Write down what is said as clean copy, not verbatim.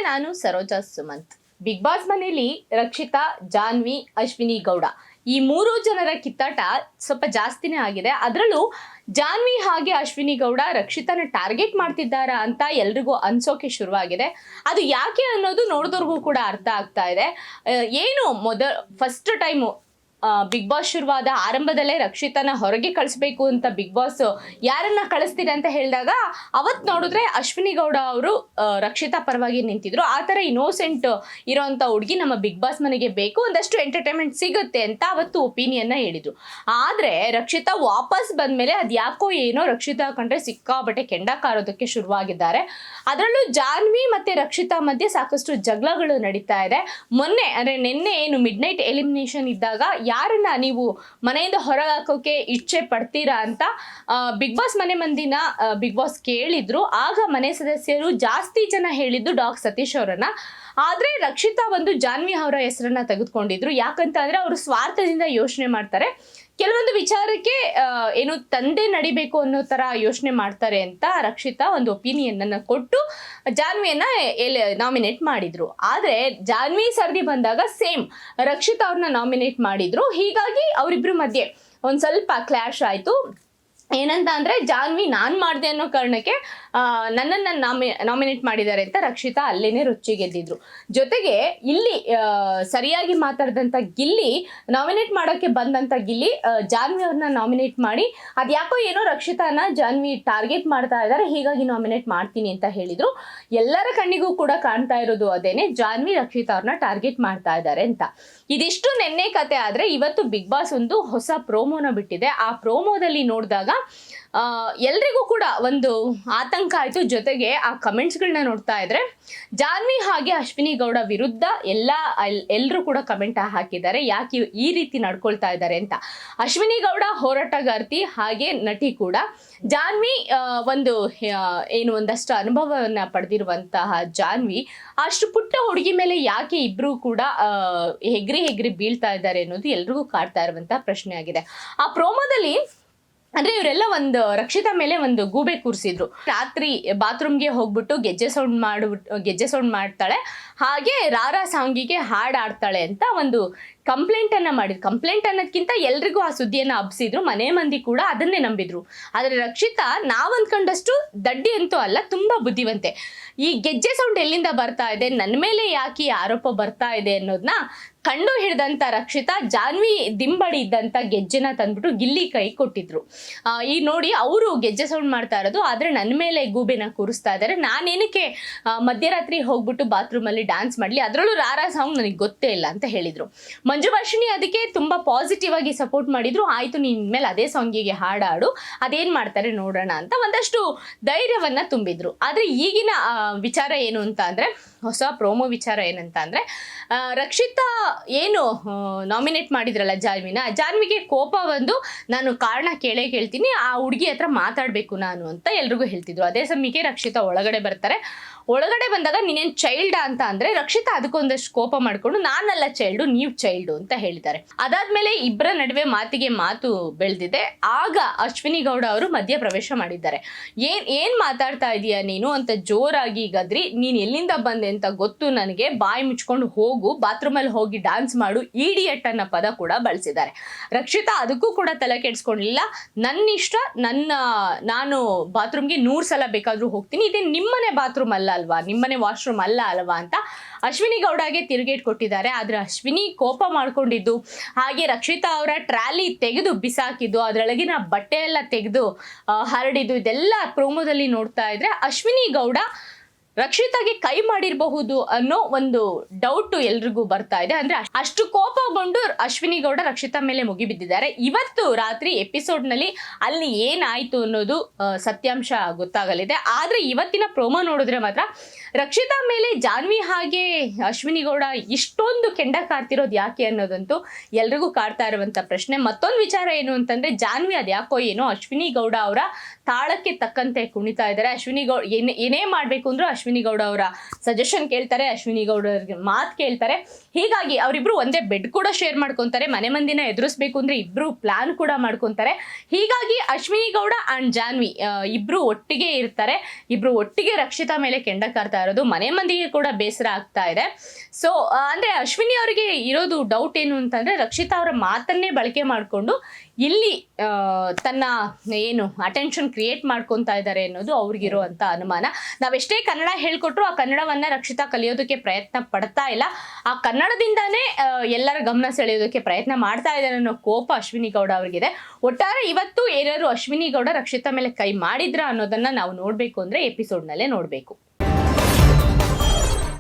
ನಾನು Saroja Sumanth. Big boss ಮನೆಯಲ್ಲಿ ರಕ್ಷಿತಾ, ಜಾನ್ವಿ, ಅಶ್ವಿನಿ ಗೌಡ ಈ ಮೂರು ಜನರ ಕಿತ್ತಾಟ ಸ್ವಲ್ಪ ಜಾಸ್ತಿನೇ ಆಗಿದೆ. ಅದರಲ್ಲೂ ಜಾನ್ವಿ ಹಾಗೆ ಅಶ್ವಿನಿ ಗೌಡ ರಕ್ಷಿತಾನ ಟಾರ್ಗೆಟ್ ಮಾಡ್ತಿದ್ದಾರಾ ಅಂತ ಎಲ್ರಿಗೂ ಅನ್ಸೋಕೆ ಶುರುವಾಗಿದೆ. ಅದು ಯಾಕೆ ಅನ್ನೋದು ನೋಡಿದವ್ರಿಗೂ ಕೂಡ ಅರ್ಥ ಆಗ್ತಾ ಇದೆ. ಏನು ಫಸ್ಟ್ ಟೈಮು ಬಿಗ್ ಬಾಸ್ ಶುರುವಾದ ಆರಂಭದಲ್ಲೇ ರಕ್ಷಿತಾನ ಹೊರಗೆ ಕಳಿಸ್ಬೇಕು ಅಂತ ಬಿಗ್ ಬಾಸ್ ಯಾರನ್ನ ಕಳಿಸ್ತೀರ ಅಂತ ಹೇಳಿದಾಗ ಅವತ್ತು ನೋಡಿದ್ರೆ ಅಶ್ವಿನಿ ಗೌಡ ಅವರು ರಕ್ಷಿತಾ ಪರವಾಗಿ ನಿಂತಿದ್ರು. ಆ ಥರ ಇನ್ನೋಸೆಂಟ್ ಇರೋಂಥ ಹುಡುಗಿ ನಮ್ಮ ಬಿಗ್ ಬಾಸ್ ಮನೆಗೆ ಬೇಕು, ಒಂದಷ್ಟು ಎಂಟರ್ಟೈನ್ಮೆಂಟ್ ಸಿಗುತ್ತೆ ಅಂತ ಅವತ್ತು ಒಪಿನಿಯನ್ನ ಹೇಳಿದ್ರು. ಆದರೆ ರಕ್ಷಿತಾ ವಾಪಸ್ ಬಂದ್ಮೇಲೆ ಅದು ಯಾಕೋ ಏನೋ ರಕ್ಷಿತಾ ಕಂಡ್ರೆ ಸಿಕ್ಕಾಬಟ್ಟೆ ಕೆಂಡ ಕಾರೋದಕ್ಕೆ ಶುರುವಾಗಿದ್ದಾರೆ. ಅದರಲ್ಲೂ ಜಾನ್ವಿ ಮತ್ತೆ ರಕ್ಷಿತಾ ಮಧ್ಯೆ ಸಾಕಷ್ಟು ಜಗಳಗಳು ನಡೀತಾ ಇದೆ. ಮೊನ್ನೆ ಅಂದರೆ ನಿನ್ನೆ ಏನು ಮಿಡ್ ನೈಟ್ ಎಲಿಮಿನೇಷನ್ ಇದ್ದಾಗ ಯಾರನ್ನ ನೀವು ಮನೆಯಿಂದ ಹೊರಗೆ ಹಾಕೋಕೆ ಇಚ್ಛೆ ಪಡ್ತೀರಾ ಅಂತ ಬಿಗ್ ಬಾಸ್ ಮನೆ ಮಂದಿನ ಬಿಗ್ ಬಾಸ್ ಕೇಳಿದ್ರು. ಆಗ ಮನೆ ಸದಸ್ಯರು ಜಾಸ್ತಿ ಜನ ಹೇಳಿದ್ದು ಡಾಕ್ ಸತೀಶ್ ಅವರನ್ನ. ಆದ್ರೆ ರಕ್ಷಿತಾ ಒಂದು ಜಾನ್ವಿ ಅವರ ಹೆಸರನ್ನ ತೆಗೆದುಕೊಂಡಿದ್ರು. ಯಾಕಂತ ಅಂದ್ರೆ ಅವರು ಸ್ವಾರ್ಥದಿಂದ ಯೋಚನೆ ಮಾಡ್ತಾರೆ, ಕೆಲವೊಂದು ವಿಚಾರಕ್ಕೆ ಏನು ತಂದೆ ನಡಿಬೇಕು ಅನ್ನೋ ತರ ಯೋಚನೆ ಮಾಡ್ತಾರೆ ಅಂತ ರಕ್ಷಿತಾ ಒಂದು ಒಪಿನಿಯನ್ ಅನ್ನ ಕೊಟ್ಟು ಜಾನ್ವಿಯನ್ನ ನಾಮಿನೇಟ್ ಮಾಡಿದ್ರು. ಆದ್ರೆ ಜಾನ್ವಿ ಸರ್ದಿ ಬಂದಾಗ ಸೇಮ್ ರಕ್ಷಿತಾ ಅವ್ರನ್ನ ನಾಮಿನೇಟ್ ಮಾಡಿದ್ರು. ಹೀಗಾಗಿ ಅವರಿಬ್ರು ಮಧ್ಯೆ ಒಂದ್ ಸ್ವಲ್ಪ ಕ್ಲಾಶ್ ಆಯ್ತು. ಏನಂತ ಅಂದ್ರೆ ಜಾನ್ವಿ ನಾನ್ ಮಾಡ್ದೆ ಅನ್ನೋ ಕಾರಣಕ್ಕೆ ನನ್ನನ್ನು ನಾಮಿನೇಟ್ ಮಾಡಿದ್ದಾರೆ ಅಂತ ರಕ್ಷಿತಾ ಅಲ್ಲೇನೆ ರುಚಿಗೆದ್ದಿದ್ರು. ಜೊತೆಗೆ ಇಲ್ಲಿ ಸರಿಯಾಗಿ ಮಾತಾಡಿದಂಥ ಗಿಲ್ಲಿ ನಾಮಿನೇಟ್ ಮಾಡೋಕ್ಕೆ ಬಂದಂಥ ಗಿಲ್ಲಿ ಜಾನ್ವಿ ಅವ್ರನ್ನ ನಾಮಿನೇಟ್ ಮಾಡಿ ಅದ್ಯಾಕೋ ಏನೋ ರಕ್ಷಿತಾನ ಜಾನ್ವಿ ಟಾರ್ಗೆಟ್ ಮಾಡ್ತಾ ಇದ್ದಾರೆ, ಹೀಗಾಗಿ ನಾಮಿನೇಟ್ ಮಾಡ್ತೀನಿ ಅಂತ ಹೇಳಿದ್ರು. ಎಲ್ಲರ ಕಣ್ಣಿಗೂ ಕೂಡ ಕಾಣ್ತಾ ಇರೋದು ಅದೇನೆ, ಜಾನ್ವಿ ರಕ್ಷಿತಾ ಅವ್ರನ್ನ ಟಾರ್ಗೆಟ್ ಮಾಡ್ತಾ ಇದ್ದಾರೆ ಅಂತ. ಇದಿಷ್ಟು ನೆನ್ನೆ ಕತೆ ಆದ್ರೆ ಇವತ್ತು ಬಿಗ್ ಬಾಸ್ ಒಂದು ಹೊಸ ಪ್ರೋಮೋನ ಬಿಟ್ಟಿದೆ. ಆ ಪ್ರೋಮೋದಲ್ಲಿ ನೋಡಿದಾಗ ಎಲ್ರಿಗೂ ಕೂಡ ಒಂದು ಆತಂಕ ಆಯ್ತು. ಜೊತೆಗೆ ಆ ಕಮೆಂಟ್ಸ್ಗಳನ್ನ ನೋಡ್ತಾ ಇದ್ರೆ ಜಾನ್ವಿ ಹಾಗೆ ಅಶ್ವಿನಿ ಗೌಡ ವಿರುದ್ಧ ಎಲ್ಲರೂ ಕೂಡ ಕಮೆಂಟ್ ಹಾಕಿದ್ದಾರೆ, ಯಾಕೆ ಈ ರೀತಿ ನಡ್ಕೊಳ್ತಾ ಇದ್ದಾರೆ ಅಂತ. ಅಶ್ವಿನಿ ಗೌಡ ಹೋರಾಟಗಾರ್ತಿ ಹಾಗೆ ನಟಿ ಕೂಡ. ಜಾನ್ವಿ ಒಂದಷ್ಟು ಅನುಭವವನ್ನ ಪಡೆದಿರುವಂತಹ ಜಾನ್ವಿ ಅಷ್ಟು ಪುಟ್ಟ ಹುಡುಗಿ ಮೇಲೆ ಯಾಕೆ ಇಬ್ರು ಕೂಡ ಹೆಗ್ರಿ ಬೀಳ್ತಾ ಇದ್ದಾರೆ ಅನ್ನೋದು ಎಲ್ರಿಗೂ ಕಾಡ್ತಾ ಇರುವಂತಹ ಪ್ರಶ್ನೆ ಆಗಿದೆ. ಆ ಪ್ರೋಮೋದಲ್ಲಿ ಅಂದ್ರೆ ಇವರೆಲ್ಲ ಒಂದು ರಕ್ಷಿತಾ ಮೇಲೆ ಒಂದು ಗೂಬೆ ಕೂರಿಸಿದ್ರು. ರಾತ್ರಿ ಬಾತ್ರೂಮ್ಗೆ ಹೋಗ್ಬಿಟ್ಟು ಗೆಜ್ಜೆ ಸೌಂಡ್ ಮಾಡ್ತಾಳೆ, ಹಾಗೆ ರಾರಾ ಸಾಂಗಿಗೆ ಹಾಡು ಆಡ್ತಾಳೆ ಅಂತ ಒಂದು ಕಂಪ್ಲೇಂಟ್ ಅನ್ನೋದಕ್ಕಿಂತ ಎಲ್ರಿಗೂ ಆ ಸುದ್ದಿಯನ್ನ ಹಬ್ಸಿದ್ರು. ಮನೆ ಮಂದಿ ಕೂಡ ಅದನ್ನೇ ನಂಬಿದ್ರು. ಆದ್ರೆ ರಕ್ಷಿತಾ ನಾವಂದ್ಕೊಂಡಷ್ಟು ದಡ್ಡಿ ಅಂತೂ ಅಲ್ಲ, ತುಂಬಾ ಬುದ್ಧಿವಂತೆ. ಈ ಗೆಜ್ಜೆ ಸೌಂಡ್ ಎಲ್ಲಿಂದ ಬರ್ತಾ ಇದೆ, ನನ್ನ ಮೇಲೆ ಯಾಕೆ ಆರೋಪ ಬರ್ತಾ ಇದೆ ಅನ್ನೋದನ್ನ ಕಂಡು ಹಿಡಿದಂತ ರಕ್ಷಿತಾ ಜಾನ್ವಿ ದಿಂಬಡಿ ಇದ್ದಂತ ಗೆಜ್ಜೆನ ತಂದ್ಬಿಟ್ಟು ಗಿಲ್ಲಿ ಕೈ ಕೊಟ್ಟಿದ್ರು. ಈಗ ನೋಡಿ ಅವರು ಗೆಜ್ಜೆ ಸೌಂಡ್ ಮಾಡ್ತಾ ಇರೋದು, ಆದ್ರೆ ನನ್ನ ಮೇಲೆ ಗೂಬೆನ ಕೂರಿಸ್ತಾ ಇದ್ದಾರೆ, ನಾನೇನಕ್ಕೆ ಮಧ್ಯರಾತ್ರಿ ಹೋಗ್ಬಿಟ್ಟು ಬಾತ್ರೂಮ್ ಅಲ್ಲಿ ಡ್ಯಾನ್ಸ್ ಮಾಡ್ಲಿ, ಅದರಲ್ಲೂ ರಾರಾ ಸಾಂಗ್ ನನಗೆ ಗೊತ್ತೇ ಇಲ್ಲ ಅಂತ ಹೇಳಿದ್ರು. ಮಂಜು ವರ್ಷಿಣಿ ಅದಕ್ಕೆ ತುಂಬಾ ಪಾಸಿಟಿವ್ ಆಗಿ ಸಪೋರ್ಟ್ ಮಾಡಿದ್ರು. ಆಯ್ತು, ನೀನ್ ಮೇಲೆ ಅದೇ ಸಾಂಗಿಗೆ ಹಾಡಾಡು, ಅದೇನ್ ಮಾಡ್ತಾರೆ ನೋಡೋಣ ಅಂತ ಒಂದಷ್ಟು ಧೈರ್ಯವನ್ನ ತುಂಬಿದ್ರು. ಆದ್ರೆ ಈಗಿನ ವಿಚಾರ ಏನು ಅಂತ ಅಂದ್ರೆ, ಹೊಸ ಪ್ರೋಮೋ ವಿಚಾರ ಏನಂತ ಅಂದ್ರೆ, ರಕ್ಷಿತಾ ಏನು ನಾಮಿನೇಟ್ ಮಾಡಿದ್ರಲ್ಲ ಜಾನ್ವಿಗೆ ಕೋಪ ಬಂದು ನಾನು ಕಾರಣ ಕೇಳ್ತೀನಿ, ಆ ಹುಡುಗಿ ಹತ್ರ ಮಾತಾಡ್ಬೇಕು ನಾನು ಅಂತ ಎಲ್ರಿಗೂ ಹೇಳ್ತಿದ್ರು. ಅದೇ ಸಮಯಕ್ಕೆ ರಕ್ಷಿತಾ ಒಳಗಡೆ ಬರ್ತಾರೆ. ಒಳಗಡೆ ಬಂದಾಗ ನೀನೇನ್ ಚೈಲ್ಡಾ ಅಂತ ಅಂದ್ರೆ ರಕ್ಷಿತಾ ಅದಕ್ಕೊಂದಷ್ಟು ಕೋಪ ಮಾಡ್ಕೊಂಡು ನಾನಲ್ಲ ಚೈಲ್ಡು, ನೀವು ಚೈಲ್ಡು ಅಂತ ಹೇಳಿದ್ದಾರೆ. ಅದಾದ್ಮೇಲೆ ಇಬ್ಬರ ನಡುವೆ ಮಾತು ಬೆಳೆದಿದೆ. ಆಗ ಅಶ್ವಿನಿ ಗೌಡ ಅವರು ಮಧ್ಯ ಪ್ರವೇಶ ಮಾಡಿದ್ದಾರೆ. ಏನ್ ಮಾತಾಡ್ತಾ ಇದೀಯ ನೀನು ಅಂತ ಜೋರಾಗಿ ಗದ್ರಿ, ನೀನ್ ಎಲ್ಲಿಂದ ಬಂದೆ ಅಂತ ಗೊತ್ತು ನನಗೆ, ಬಾಯಿ ಮುಚ್ಕೊಂಡು ಹೋಗು, ಬಾತ್ರೂಮಲ್ಲಿ ಹೋಗಿ ಡ್ಯಾನ್ಸ್ ಮಾಡು, ಈಡಿಯಟ್ ಅನ್ನೋ ಪದ ಕೂಡ ಬಳಸಿದ್ದಾರೆ. ರಕ್ಷಿತಾ ಅದಕ್ಕೂ ಕೂಡ ತಲೆ ಕೆಡಿಸ್ಕೊಂಡಿಲ್ಲ. ನನ್ನ ಇಷ್ಟ, ನಾನು ಬಾತ್ರೂಮ್ಗೆ 100 ಸಲ ಬೇಕಾದ್ರೂ ಹೋಗ್ತೀನಿ, ಇದೇ ನಿಮ್ಮನೆ ಬಾತ್ರೂಮ್ ಅಲ್ಲ ಅಲ್ವಾ, ನಿಮ್ಮನೆ ವಾಶ್ರೂಮ್ ಅಲ್ಲ ಅಲ್ವಾ ಅಂತ ಅಶ್ವಿನಿ ಗೌಡಗೆ ತಿರುಗೇಟ್ ಕೊಟ್ಟಿದ್ದಾರೆ. ಆದ್ರೆ ಅಶ್ವಿನಿ ಕೋಪ ಮಾಡ್ಕೊಂಡಿದ್ದು, ಹಾಗೆ ರಕ್ಷಿತಾ ಅವರ ಟ್ರಾಲಿ ತೆಗೆದು ಬಿಸಾಕಿದ್ದು, ಅದರೊಳಗಿನ ಬಟ್ಟೆ ಎಲ್ಲ ತೆಗೆದು ಹರಡಿದ್ದು, ಇದೆಲ್ಲ ಪ್ರೋಮೋದಲ್ಲಿ ನೋಡ್ತಾ ಇದ್ರೆ ಅಶ್ವಿನಿ ಗೌಡ ರಕ್ಷಿತಾಗೆ ಕೈ ಮಾಡಿರಬಹುದು ಅನ್ನೋ ಒಂದು ಡೌಟ್ ಎಲ್ರಿಗೂ ಬರ್ತಾ ಇದೆ. ಅಂದ್ರೆ ಅಷ್ಟು ಕೋಪಗೊಂಡು ಅಶ್ವಿನಿ ಗೌಡ ರಕ್ಷಿತಾ ಮೇಲೆ ಮುಗಿಬಿದ್ದಿದ್ದಾರೆ. ಇವತ್ತು ರಾತ್ರಿ ಎಪಿಸೋಡ್ ನಲ್ಲಿ ಅಲ್ಲಿ ಏನಾಯ್ತು ಅನ್ನೋದು ಸತ್ಯಾಂಶ ಗೊತ್ತಾಗಲಿದೆ. ಆದ್ರೆ ಇವತ್ತಿನ ಪ್ರೋಮೋ ನೋಡಿದ್ರೆ ಮಾತ್ರ ರಕ್ಷಿತಾ ಮೇಲೆ ಜಾನ್ವಿ ಹಾಗೆ ಅಶ್ವಿನಿ ಗೌಡ ಇಷ್ಟೊಂದು ಕೆಂಡ ಕಾರ್ತಿರೋದು ಯಾಕೆ ಅನ್ನೋದಂತೂ ಎಲ್ರಿಗೂ ಕಾಡ್ತಾ ಇರುವಂತ ಪ್ರಶ್ನೆ. ಮತ್ತೊಂದು ವಿಚಾರ ಏನು ಅಂತಂದ್ರೆ, ಜಾನ್ವಿ ಅದ್ಯಾಕೋ ಏನೋ ಅಶ್ವಿನಿ ಗೌಡ ಅವರ ತಾಳಕ್ಕೆ ತಕ್ಕಂತೆ ಕುಣಿತಾ ಇದ್ದಾರೆ. ಅಶ್ವಿನಿ ಗೌಡ ಏನೇ ಮಾಡ್ಬೇಕು ಅಂದ್ರೂ ಅಶ್ವಿನಿ ಗೌಡ ಅವರ ಸಜೆಷನ್ ಕೇಳ್ತಾರೆ, ಅಶ್ವಿನಿ ಗೌಡ ಅವ್ರಿಗೆ ಮಾತು ಕೇಳ್ತಾರೆ. ಹೀಗಾಗಿ ಅವರಿಬ್ರು ಒಂದೇ ಬೆಡ್ ಕೂಡ ಶೇರ್ ಮಾಡ್ಕೊಂತಾರೆ. ಮನೆ ಮಂದಿನ ಎದುರಿಸ್ಬೇಕು ಅಂದ್ರೆ ಇಬ್ರು ಪ್ಲಾನ್ ಕೂಡ ಮಾಡ್ಕೊಂತಾರೆ. ಹೀಗಾಗಿ ಅಶ್ವಿನಿ ಗೌಡ ಅಂಡ್ ಜಾನ್ವಿ ಇಬ್ರು ಒಟ್ಟಿಗೆ ಇರ್ತಾರೆ. ಇಬ್ರು ಒಟ್ಟಿಗೆ ರಕ್ಷಿತಾ ಮೇಲೆ ಕೆಂಡ ಕಾರ್ತಾ ಇರೋದು ಮನೆ ಮಂದಿಗೆ ಕೂಡ ಬೇಸರ ಆಗ್ತಾ ಇದೆ. ಸೊ ಅಂದ್ರೆ ಅಶ್ವಿನಿ ಅವರಿಗೆ ಇರೋದು ಡೌಟ್ ಏನು ಅಂತಂದ್ರೆ, ರಕ್ಷಿತಾ ಅವರ ಮಾತನ್ನೇ ಬಳಕೆ ಮಾಡಿಕೊಂಡು ಇಲ್ಲಿ ತನ್ನ ಏನು ಅಟೆನ್ಷನ್ ಕ್ರಿಯೇಟ್ ಮಾಡ್ಕೊತಾ ಇದ್ದಾರೆ ಅನ್ನೋದು ಅವ್ರಿಗಿರುವಂತ ಅನುಮಾನ. ನಾವೆಷ್ಟೇ ಕನ್ನಡ ಹೇಳ್ಕೊಟ್ರು ಆ ಕನ್ನಡವನ್ನ ರಕ್ಷಿತಾ ಕಲಿಯೋದಕ್ಕೆ ಪ್ರಯತ್ನ ಪಡ್ತಾ ಇಲ್ಲ. ಆ ಕನ್ನಡದಿಂದಾನೇ ಎಲ್ಲರ ಗಮನ ಸೆಳೆಯೋದಕ್ಕೆ ಪ್ರಯತ್ನ ಮಾಡ್ತಾ ಇದ್ದಾರೆ ಅನ್ನೋ ಕೋಪ ಅಶ್ವಿನಿ ಗೌಡ ಅವ್ರಿಗಿದೆ. ಒಟ್ಟಾರೆ ಇವತ್ತು ಏನಾದ್ರು ಅಶ್ವಿನಿ ಗೌಡ ರಕ್ಷಿತಾ ಮೇಲೆ ಕೈ ಮಾಡಿದ್ರ ಅನ್ನೋದನ್ನ ನಾವು ನೋಡ್ಬೇಕು ಅಂದ್ರೆ ಎಪಿಸೋಡ್ ನಲ್ಲೇ ನೋಡ್ಬೇಕು.